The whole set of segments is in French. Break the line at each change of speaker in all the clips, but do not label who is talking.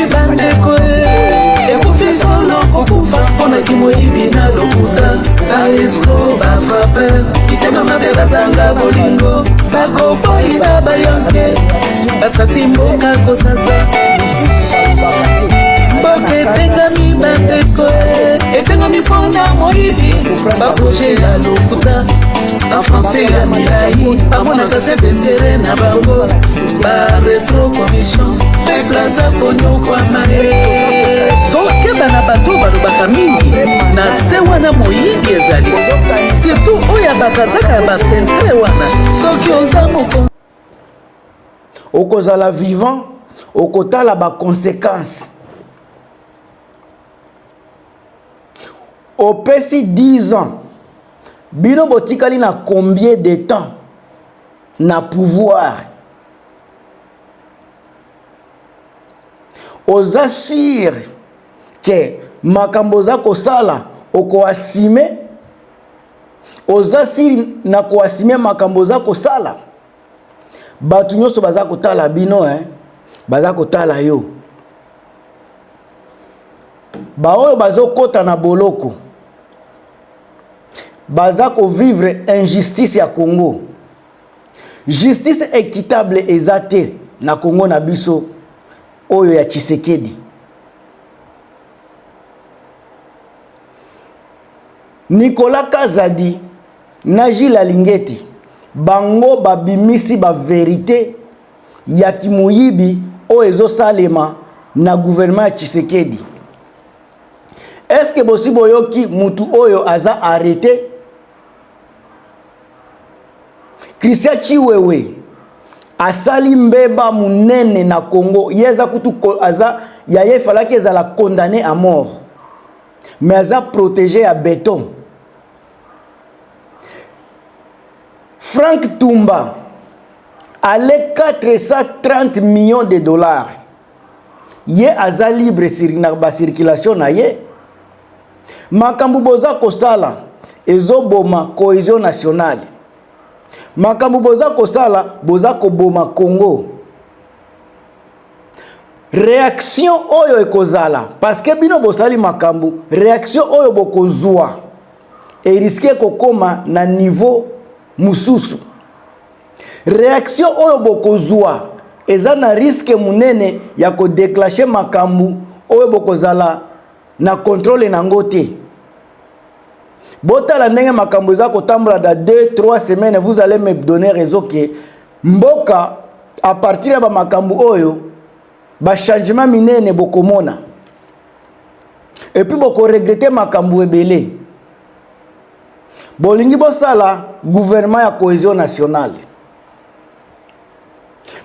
bandeko ekufi solo kokufa mpona kimoyibi na lokuta baesco bafraper kitema mabe bazanga bolingo bakoboyina bayonke basasi mboka kosasa mboka etengami bandeko etengami mpona moyibi baproje ya lokuta bafrancais ya milai bamonaka se bendere na bango baretro commission eplaza konyokwama tokeba na bato balobaka mingi na se wana moyibi ezali surtout oyo bakazaka ya bacentre wana soki oza moko
okozala vivant okotala baconséquence opesi 10 ans bino botikali na combien de temps na pouvoir oza sûr que makambo za kosala okoasime oza sûr na koasime makambo za kosala batu nyonso baza kotala bino baza kotala yo baoyo bazokota na boloko baza ko vivre injustice ya Congo justice équitable ezate na Congo na biso oyo ya Tshisekedi Nicolas Kazadi na Gilles Alingeti bango babimisi ba vérité ya kimoyibi oyo ezosalema na gouvernement ya Tshisekedi. Est-ce que bosi boyoki mutu oyo aza arrêté? Christian Chiwewe asali mbeba munene na Congo yeza kutu aza yaye falaki ezala condamné à mort mais aza protégé à béton. Frank Tumba allait 430 millions de dollars. Ye aza libre na ba circulation na ye. Makambu boza kosala ezoboma cohésion nationale. Makambu boza kosala boza koboma Congo. Réaction oyo ekozala parce que bino bosali makambu réaction oyo bokozwa et risque kokoma na niveau mususu. Réaction oyo bokozwa eza na risque munene ya ko déclencher makambu oyo bokozala na contrôle na ngote. Botala ndenge makambu eza kotambola da 2-3 semaines vous allez me donner raison que mboka à partir de makambu oyo ba changement minene bokomona. Et puis boko regretter makambu ebele. Bolingi bosala gouvernement ya cohésion nationale.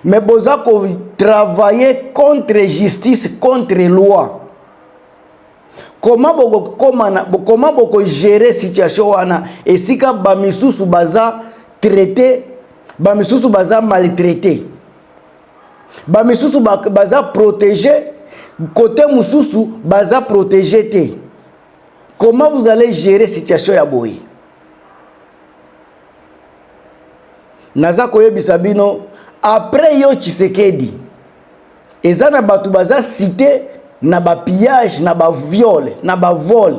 Mais boza ko travailler contre justice, contre loi. Comment boko gérer situation wana esika ba misusu baza traité, ba misusu baza maltraité. Ba misusu baza protégé, côté mususu baza protégé te. Comment vous allez gérer situation ya boye? Naza koyebisa bino après yo Tshisekedi eza na batu baza cité na ba pillage na ba viol na ba vol.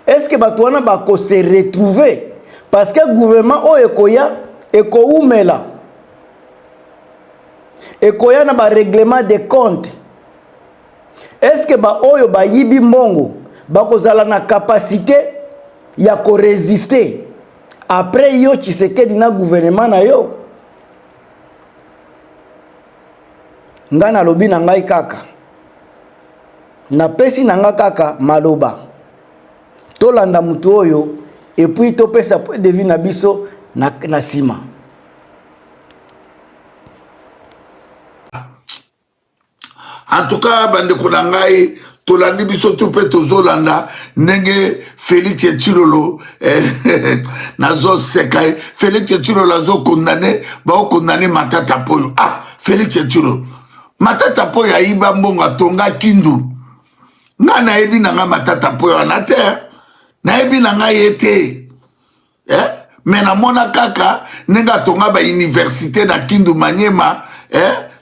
Est-ce que batu wana ba ko se retrouver parce que gouvernement o ekoya ekoumela ekoya na ba règlement de compte. Est-ce que ba oyo ba yibi mbongo ba kozala na capacité ya ko résister après yo Tshisekedi na gouvernement na yo? Ngana lobi na ngai kaka na pesi na nga kaka maloba tolanda mutu oyo et puis to pesa point de vue na biso na sima.
En tout cas bande ko na ngai tolandi biso tout pe tozolanda ndenge Félix Tshilolo nazo sekai Félix Tshilolo azo condamné ba condamné Matata Poyo. Ah Félix Tshilolo Matata Poyo aiba mbongo atonga kindu nga nayebi na nga Matata Poyo na te nayebi na nga yete mais na mona kaka nenga tonga ba université na Kindu Manyema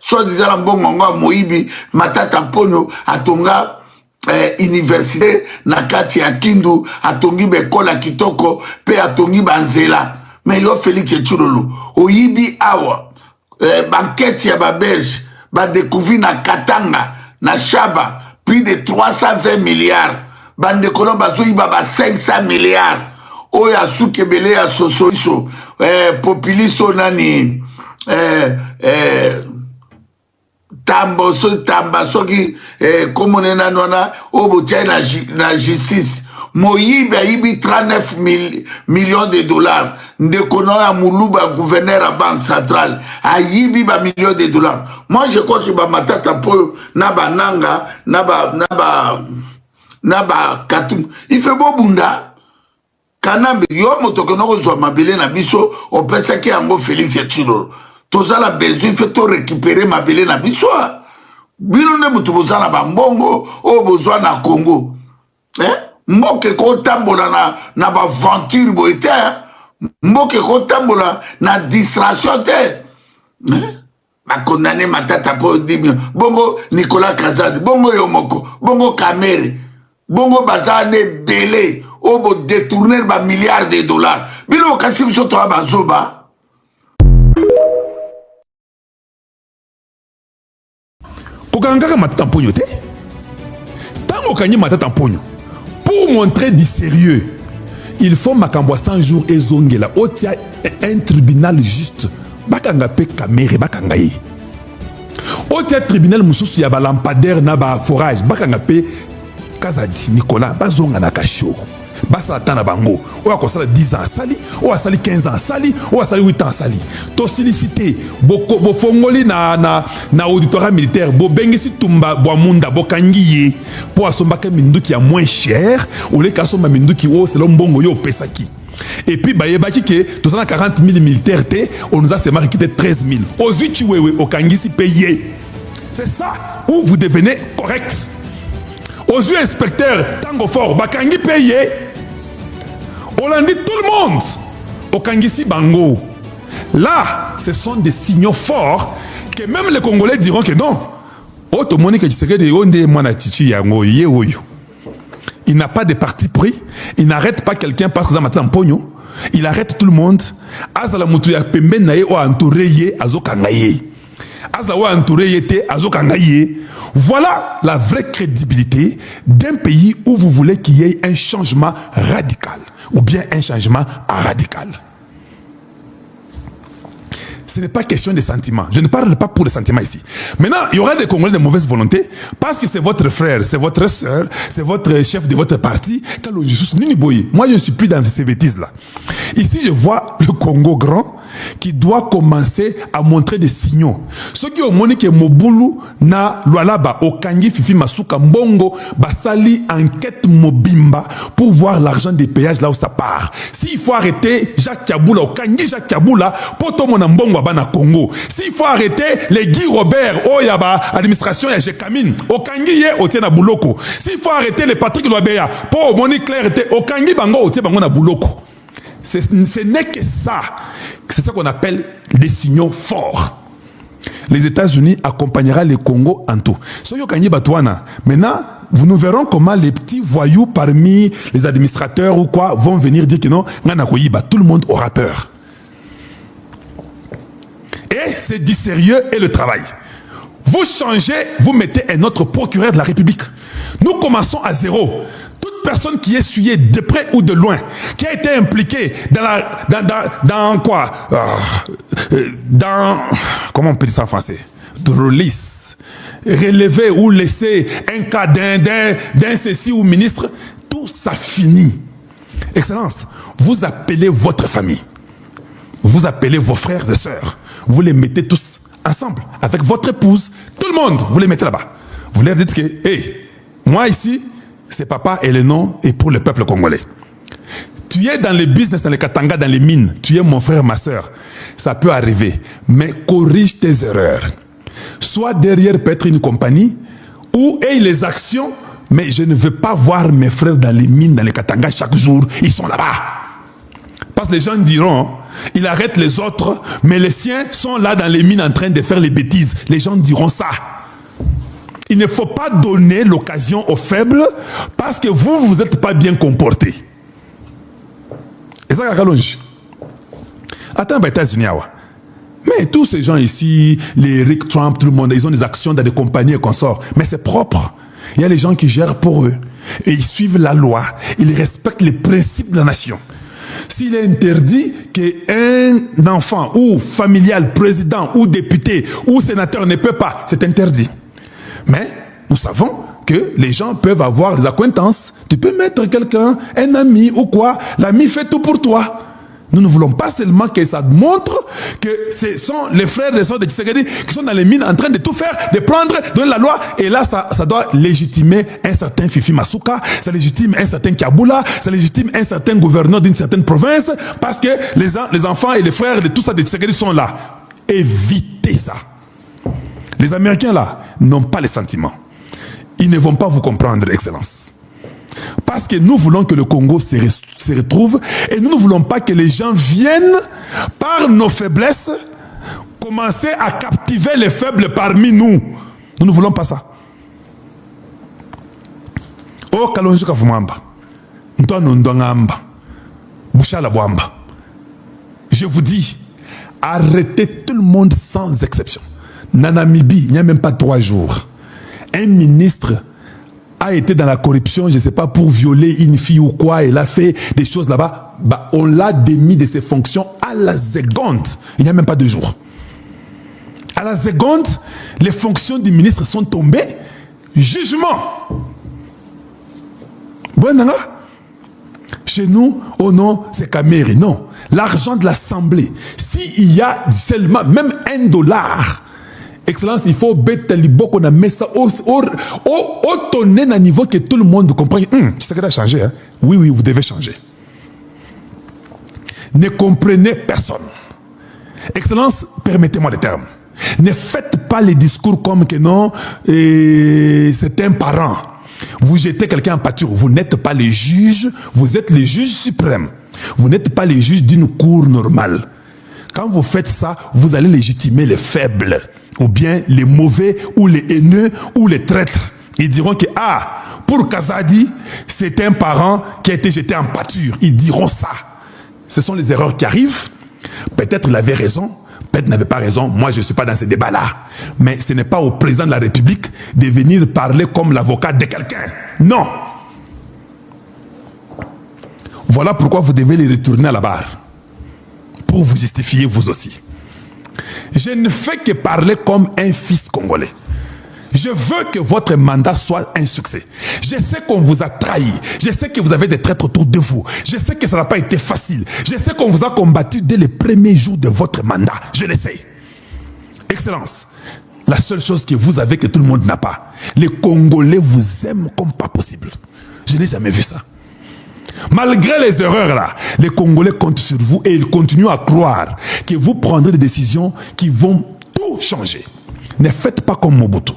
soi-disant la mbongo moyibi Matata Ponyo atonga université na kati ya Kindu atongi bekola kitoko pe atongi banzela mais yo Félix Tshilolo oyibi awa banquette ya ba belge ba découvrir na Katanga na Shaba plus de 320 milliards bande kono bazoyiba ba 500 milliards oya sukebele ya sosoiso populisto nani tamba soki komone nanwana obo tchai na justice moyibi ayibi 39 millions de dollars ndekono ya muluba gouverneur à banque centrale ayibi ba millions de dollars. Moi je crois que ba Matata po na bananga na ba katum il fait beau bunda kanambe yo motoko noko zwa mabele na biso opesa ki yango Félix Tshilolo tozala besoin fait to récupérer mabele na biso bino ne mutu bozala bambongo o bozwa na Congo mboke ko tambola na ba aventure boite mboke ko tambola na distraction te ba condamné Matata po dibio bongo Nicolas Kazadi bongo Yomoko bongo Kamere bongo bazane belé obo détourner ba milliards de dollars bino kasi biso to bazoba
kokangaka Matata Ponyo te tango kanyi Matata Ponyo pour montrer du sérieux il faut makambo 100 jours et zongela otia un tribunal juste bakanga pe Kamere bakanga ye otia tribunal mususu ya ba lampadaire na ba forage bakanga pe Kazadi Nicolas bazonga na kasho basa tana bango o akosala 10 ans sali o asali 15 ans sali o asali 8 ans sali to silicité bo fongoli na auditoire militaire bo bengisi tumba bo munda bo kangiye po asombaka minduki ya moins cher o le kasomba minduki o selon bongo yo pesaki. Et puis bayebaki ke to sana 40 000 militaires te on nous a seulement quitté 13 000 aux uchiwewe o kangisi payé. C'est ça où vous devenez correct. Aux yeux inspecteurs, tango fort, bakangi payé. On l'a dit tout le monde. Au Kangisi Bango. Là, ce sont des signaux forts que même les Congolais diront que non. Il n'a pas de parti pris. Il n'arrête pas quelqu'un parce que ça pogno. Il arrête tout le monde. Azala mutuya pembe nae o entouré azo kangaye. Azala o entouré te azo kangaye. Voilà la vraie crédibilité d'un pays où vous voulez qu'il y ait un changement radical ou bien un changement radical. Ce n'est pas question de sentiments. Je ne parle pas pour les sentiments ici. Maintenant, il y aura des Congolais de mauvaise volonté parce que c'est votre frère, c'est votre soeur, c'est votre chef de votre parti. Moi, je ne suis plus dans ces bêtises-là. Ici, je vois le Congo grand qui doit commencer à montrer des signaux. Ceux qui ont montré que Mobulu na Lualaba au Kangi Fifi Masuka Mbongo basali enquête Mobimba pour voir l'argent des péages là où ça part. S'il faut arrêter Jacques Kabula au Kangi Jacques Kabula pour tout mon Mbongo bana Congo. S'il faut arrêter les Guy Robert au Yaba administration ya Jekamine au Kangi ye au Tiena Bouloko. S'il faut arrêter les Patrick Loabeya pour Moni Claire au Kangi Bango au Tiena Bango na Bouloko. Ce n'est que ça. C'est ça qu'on appelle des signaux forts. Les États-Unis accompagneront le Congo en tout. Maintenant, nous verrons comment les petits voyous parmi les administrateurs ou quoi vont venir dire que non, tout le monde aura peur. Et c'est du sérieux et le travail. Vous changez, vous mettez un autre procureur de la République. Nous commençons à zéro. Personne qui est essuyé de près ou de loin, qui a été impliqué dans quoi dans comment on peut dire ça en français, de release, relever ou laisser un cas d'un ceci ou ministre, tout ça finit. Excellence, vous appelez votre famille, vous appelez vos frères et sœurs, vous les mettez tous ensemble avec votre épouse, tout le monde, vous les mettez là-bas. Vous leur dites que, hey, moi ici, c'est papa et le nom est pour le peuple congolais. Tu es dans le business, dans les Katanga, dans les mines. Tu es mon frère, ma soeur. Ça peut arriver. Mais corrige tes erreurs. Soit derrière peut-être une compagnie ou aie les actions, mais je ne veux pas voir mes frères dans les mines, dans les Katanga chaque jour. Ils sont là-bas. Parce que les gens diront, il arrête les autres, mais les siens sont là dans les mines en train de faire les bêtises. Les gens diront ça. Il ne faut pas donner l'occasion aux faibles parce que vous n'êtes pas bien comportés. Et ça, attends, aux États-Unis, mais tous ces gens ici, les Rick Trump, tout le monde, ils ont des actions dans des compagnies et consorts. Mais c'est propre. Il y a les gens qui gèrent pour eux. Et ils suivent la loi. Ils respectent les principes de la nation. S'il est interdit qu'un enfant ou familial, président ou député ou sénateur ne peut pas, c'est interdit. Mais nous savons que les gens peuvent avoir des acquaintances. Tu peux mettre quelqu'un, un ami ou quoi. L'ami fait tout pour toi. Nous ne voulons pas seulement que ça montre que ce sont les frères et les sœurs de Tshisekedi qui sont dans les mines en train de tout faire, de prendre, de donner la loi. Et là, ça doit légitimer un certain Fifi Masuka, ça légitime un certain Kiaboula, ça légitime un certain gouverneur d'une certaine province, parce que les enfants et les frères de tout ça de Tshisekedi sont là. Évitez ça. Les Américains là n'ont pas les sentiments. Ils ne vont pas vous comprendre, Excellence. Parce que nous voulons que le Congo se retrouve et nous ne voulons pas que les gens viennent par nos faiblesses commencer à captiver les faibles parmi nous. Nous ne voulons pas ça. Oh Kalonji Kavumamba, je vous dis, arrêtez tout le monde sans exception. Namibie, il n'y a même pas 3 jours. Un ministre a été dans la corruption, je ne sais pas, pour violer une fille ou quoi, il a fait des choses là-bas, on l'a démis de ses fonctions à la seconde. Il n'y a même pas 2 jours. À la seconde, les fonctions du ministre sont tombées. Jugement. Bon, chez nous, oh non, c'est Kameri. Non. L'argent de l'Assemblée, s'il y a seulement, même $1, Excellence, il faut bêter les qu'on a mis ça au tonné à niveau que tout le monde comprend. C'est que a changé. Hein? Oui, oui, vous devez changer. Ne comprenez personne. Excellence, permettez-moi le terme. Ne faites pas les discours comme que non, c'est un parent. Vous jetez quelqu'un en pâture. Vous n'êtes pas les juges, vous êtes les juges suprêmes. Vous n'êtes pas les juges d'une cour normale. Quand vous faites ça, vous allez légitimer les faibles. Ou bien les mauvais, ou les haineux, ou les traîtres. Ils diront que, pour Kazadi, c'est un parent qui a été jeté en pâture. Ils diront ça. Ce sont les erreurs qui arrivent. Peut-être il avait raison, peut-être il n'avait pas raison. Moi, je ne suis pas dans ces débats-là. Mais ce n'est pas au président de la République de venir parler comme l'avocat de quelqu'un. Non. Voilà pourquoi vous devez les retourner à la barre. Pour vous justifier vous aussi. Je ne fais que parler comme un fils congolais. Je veux que votre mandat soit un succès. Je sais qu'on vous a trahi. Je sais que vous avez des traîtres autour de vous. Je sais que ça n'a pas été facile. Je sais qu'on vous a combattu dès les premiers jours de votre mandat. Je le sais. Excellence, la seule chose que vous avez que tout le monde n'a pas, les Congolais vous aiment comme pas possible. Je n'ai jamais vu ça. Malgré les erreurs là, les Congolais comptent sur vous et ils continuent à croire que vous prendrez des décisions qui vont tout changer. Ne faites pas comme Mobutu.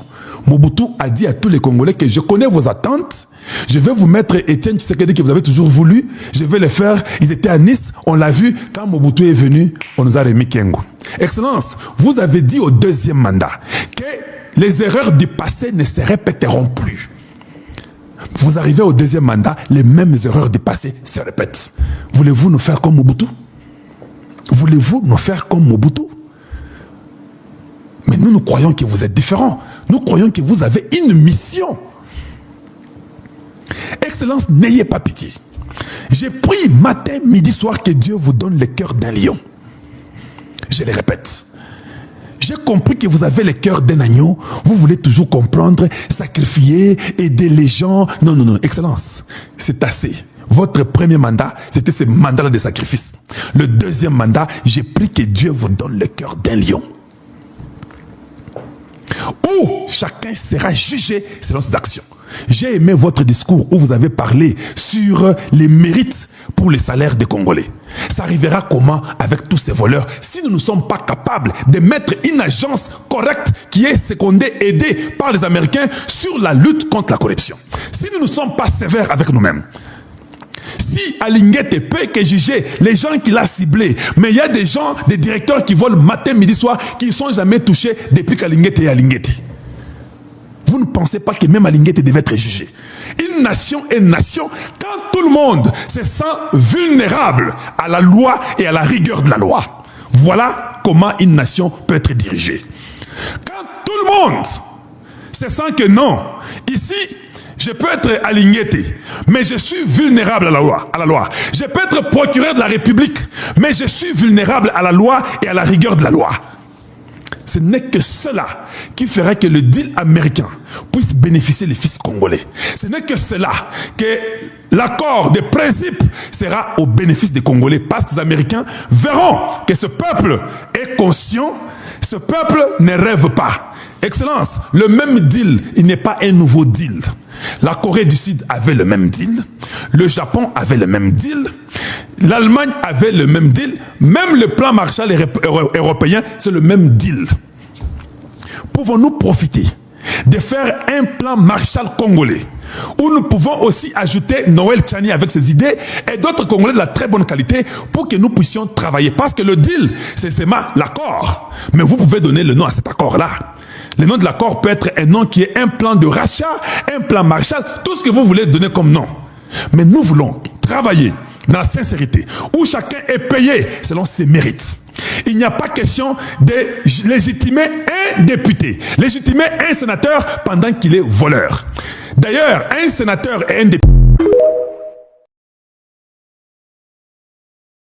Mobutu a dit à tous les Congolais que je connais vos attentes, je vais vous mettre Étienne Tshisekedi que vous avez toujours voulu, je vais le faire. Ils étaient à Nice, on l'a vu, quand Mobutu est venu, on nous a remis Kengo. Excellence, vous avez dit au 2e mandat que les erreurs du passé ne se répéteront plus. Vous arrivez au 2e mandat, les mêmes erreurs du passé se répètent. Voulez-vous nous faire comme Mobutu? Voulez-vous nous faire comme Mobutu? Mais nous croyons que vous êtes différents. Nous croyons que vous avez une mission. Excellence, n'ayez pas pitié. J'ai pris matin, midi, soir que Dieu vous donne le cœur d'un lion. Je le répète. J'ai compris que vous avez le cœur d'un agneau. Vous voulez toujours comprendre, sacrifier, aider les gens. Non, non, non, Excellence, c'est assez. Votre premier mandat, c'était ce mandat-là de sacrifice. Le 2e mandat, j'ai pris que Dieu vous donne le cœur d'un lion. Où chacun sera jugé selon ses actions. J'ai aimé votre discours où vous avez parlé sur les mérites pour les salaires des Congolais. Ça arrivera comment avec tous ces voleurs si nous ne sommes pas capables de mettre une agence correcte qui est secondée, aidée par les Américains sur la lutte contre la corruption. Si nous ne sommes pas sévères avec nous-mêmes, aussi Alinguete peut que juger les gens qu'il a ciblés. Mais il y a des gens, des directeurs qui volent matin, midi, soir, qui ne sont jamais touchés depuis qu'Alinguete est Alinguete. Vous ne pensez pas que même Alinguete devait être jugé? Une nation est nation quand tout le monde se sent vulnérable à la loi et à la rigueur de la loi. Voilà comment une nation peut être dirigée. Quand tout le monde se sent que non, ici, je peux être Alinguete, mais je suis vulnérable à la loi. Je peux être procureur de la République, mais je suis vulnérable à la loi et à la rigueur de la loi. Ce n'est que cela qui fera que le deal américain puisse bénéficier les fils congolais. Ce n'est que cela que l'accord de principe sera au bénéfice des Congolais, parce que les Américains verront que ce peuple est conscient, ce peuple ne rêve pas. Excellence, le même deal, il n'est pas un nouveau deal. La Corée du Sud avait le même deal, le Japon avait le même deal, l'Allemagne avait le même deal, même le plan Marshall européen, c'est le même deal. Pouvons-nous profiter de faire un plan Marshall congolais, où nous pouvons aussi ajouter Noël Tchani avec ses idées et d'autres Congolais de la très bonne qualité pour que nous puissions travailler? Parce que le deal, c'est seulement l'accord. Mais vous pouvez donner le nom à cet accord-là. Le nom de l'accord peut être un nom qui est un plan de rachat, un plan Marshall, tout ce que vous voulez donner comme nom. Mais nous voulons travailler dans la sincérité, où chacun est payé selon ses mérites. Il n'y a pas question de légitimer un député, légitimer un sénateur pendant qu'il est voleur. D'ailleurs, un sénateur et un député